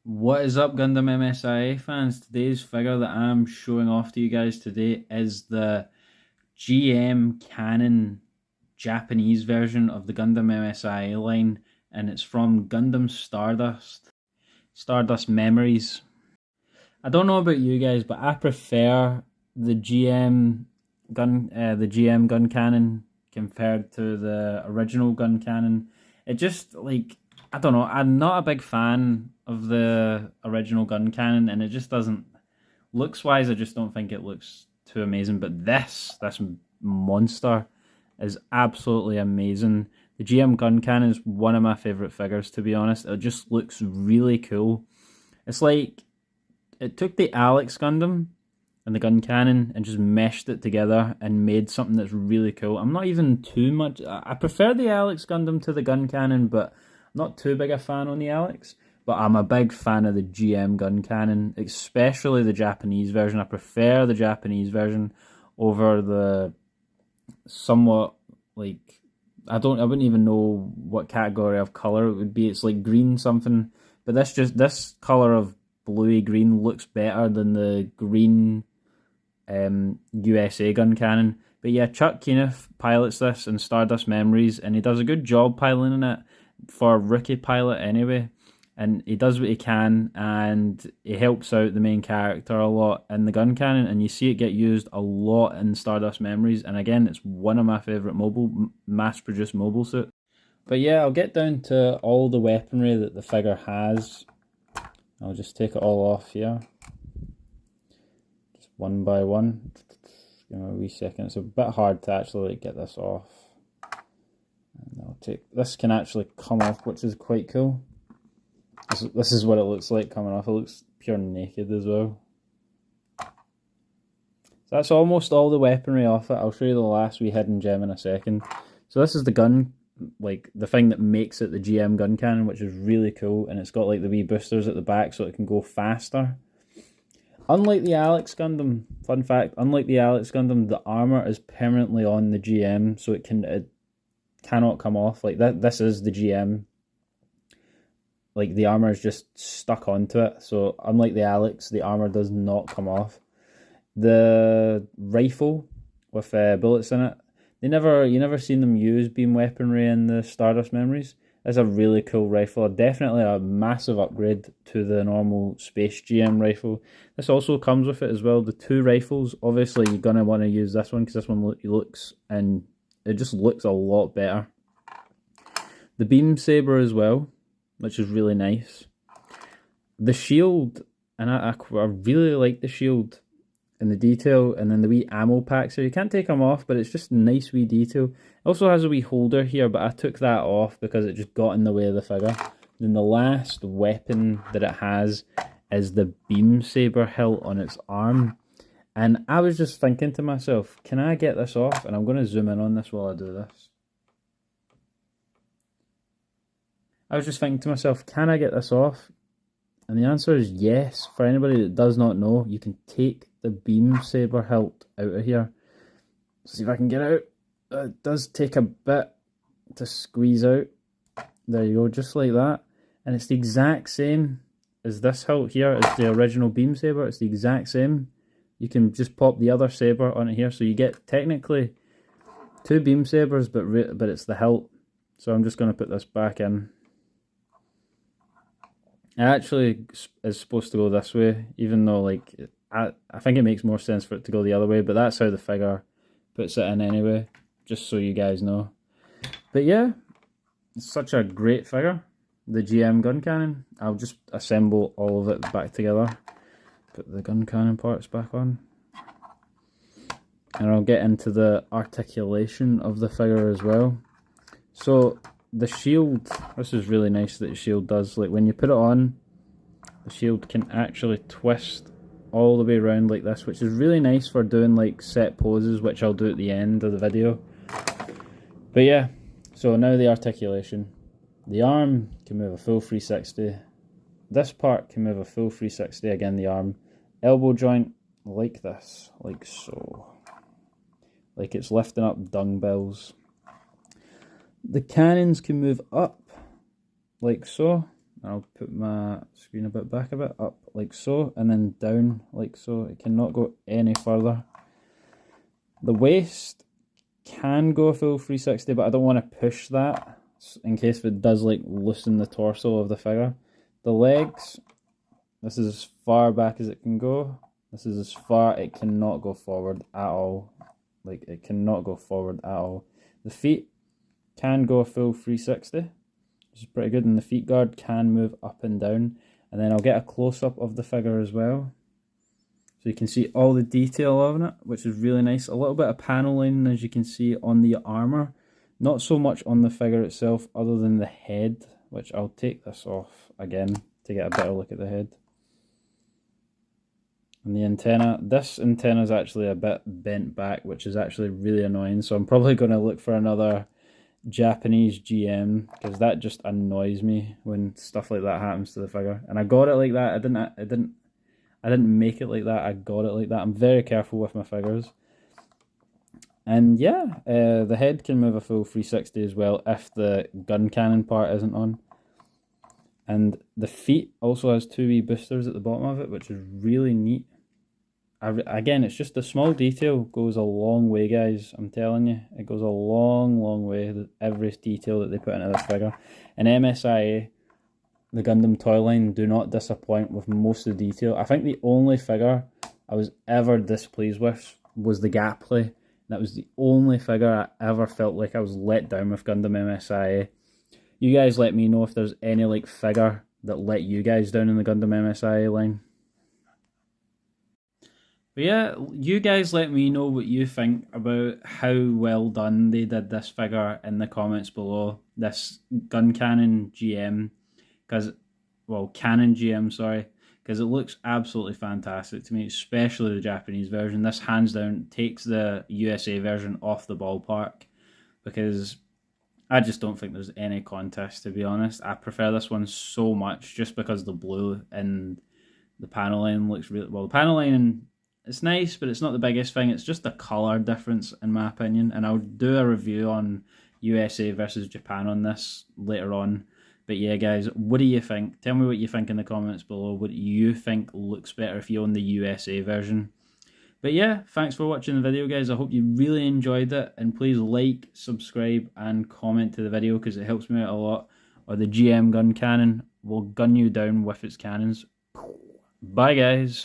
What is up, Gundam MSIA fans? Today's figure that I'm showing off to you guys today is the GM Canon Japanese version of the Gundam MSIA line, and it's from Gundam Stardust Memories. I don't know about you guys, but I prefer the GM gun cannon compared to the original gun cannon. It just like I don't know. I'm not a big fan of the original gun cannon, and it just doesn't looks wise. I just don't think it looks too amazing. But this monster is absolutely amazing. The GM gun cannon is one of my favorite figures, to be honest. It just looks really cool. It's like it took the Alex Gundam and the gun cannon and just meshed it together and made something that's really cool. I'm not even too much. I prefer the Alex Gundam to the gun cannon, but I'm not too big a fan on the Alex. But I'm a big fan of the GM gun cannon, especially the Japanese version. I prefer the Japanese version over the somewhat like I wouldn't even know what category of color it would be. It's like green something, but this color of bluey green looks better than the green USA gun cannon. But yeah, Chuck Keniff pilots this in Stardust Memories, and he does a good job piloting it for a rookie pilot anyway. And he does what he can, and he helps out the main character a lot in the gun cannon, and you see it get used a lot in Stardust Memories. And again, it's one of my favourite mass-produced mobile suits. But yeah, I'll get down to all the weaponry that the figure has. I'll just take it all off here, just one by one. Give me a wee second. It's a bit hard to actually get this off. And I'll take this can actually come off, which is quite cool. This is what it looks like coming off. It looks pure naked as well. So that's almost all the weaponry off it. I'll show you the last wee hidden gem in a second. So this is the gun, like the thing that makes it the GM gun cannon, which is really cool. And it's got like the wee boosters at the back so it can go faster. Unlike the Alex Gundam, fun fact, unlike the Alex Gundam, the armor is permanently on the GM, so it cannot come off. Like this is the GM. Like the armor is just stuck onto it. So unlike the Alex, the armor does not come off. The rifle with bullets in it, you never seen them use beam weaponry in the Stardust Memories. It's a really cool rifle. Definitely a massive upgrade to the normal Space GM rifle. This also comes with it as well. The two rifles, obviously you're gonna want to use this one because this one looks and it just looks a lot better. The beam saber as well, which is really nice. The shield, and I really like the shield and the detail, and then the wee ammo packs. So you can't take them off, but it's just a nice wee detail. It also has a wee holder here, but I took that off because it just got in the way of the figure. Then the last weapon that it has is the beam saber hilt on its arm. And I was just thinking to myself, can I get this off? And I'm going to zoom in on this while I do this. I was just thinking to myself, can I get this off? And the answer is yes. For anybody that does not know, you can take the beam saber hilt out of here. See if I can get out. It does take a bit to squeeze out. There you go, just like that. And it's the exact same as this hilt here. It's the original beam saber. It's the exact same. You can just pop the other saber on it here. So you get technically two beam sabers, but it's the hilt. So I'm just going to put this back in. It actually is supposed to go this way, even though like I think it makes more sense for it to go the other way, but that's how the figure puts it in anyway, just so you guys know. But yeah, it's such a great figure, the GM gun cannon. I'll just assemble all of it back together, put the gun cannon parts back on, and I'll get into the articulation of the figure as well. So the shield, this is really nice that the shield does, like when you put it on, the shield can actually twist all the way around like this, which is really nice for doing like set poses, which I'll do at the end of the video. But yeah, so now the articulation. The arm can move a full 360. This part can move a full 360, again the arm. Elbow joint, like this, like so. Like it's lifting up dumbbells. The cannons can move up, like so. I'll put my screen a bit back a bit, up like so, and then down like so. It cannot go any further. The waist can go a full 360, but I don't want to push that in case it does like loosen the torso of the figure. The legs, this is as far back as it can go. This is as far, it cannot go forward at all. Like, it cannot go forward at all. The feet can go a full 360, which is pretty good, and the feet guard can move up and down. And then I'll get a close-up of the figure as well, so you can see all the detail on it, which is really nice. A little bit of paneling, as you can see, on the armor. Not so much on the figure itself, other than the head, which I'll take this off again to get a better look at the head. And the antenna, this antenna is actually a bit bent back, which is actually really annoying. So I'm probably going to look for another Japanese GM, because that just annoys me when stuff like that happens to the figure. And I got it like that. I didn't make it like that. I got it like that. I'm very careful with my figures. And yeah, the head can move a full 360 as well if the gun cannon part isn't on. And the feet also has 2 wee boosters at the bottom of it, which is really neat. Again, it's just a small detail, goes a long way, guys. I'm telling you, it goes a long, long way. Every detail that they put into this figure. And MSIA, the Gundam toy line, do not disappoint with most of the detail. I think the only figure I was ever displeased with was the Gapley. That was the only figure I ever felt like I was let down with Gundam MSIA. You guys let me know if there's any like figure that let you guys down in the Gundam MSIA line. But yeah, you guys let me know what you think about how well done they did this figure in the comments below. This gun cannon GM, cannon GM, sorry, because it looks absolutely fantastic to me, especially the Japanese version. This hands down takes the USA version off the ballpark, because I just don't think there's any contest, to be honest. I prefer this one so much just because the blue and the panel line looks really well. The panel line, it's nice, but it's not the biggest thing. It's just the colour difference, in my opinion. And I'll do a review on USA versus Japan on this later on. But yeah, guys, what do you think? Tell me what you think in the comments below. What do you think looks better if you own the USA version? But yeah, thanks for watching the video, guys. I hope you really enjoyed it. And please like, subscribe, and comment to the video, because it helps me out a lot. Or the GM gun cannon will gun you down with its cannons. Bye, guys.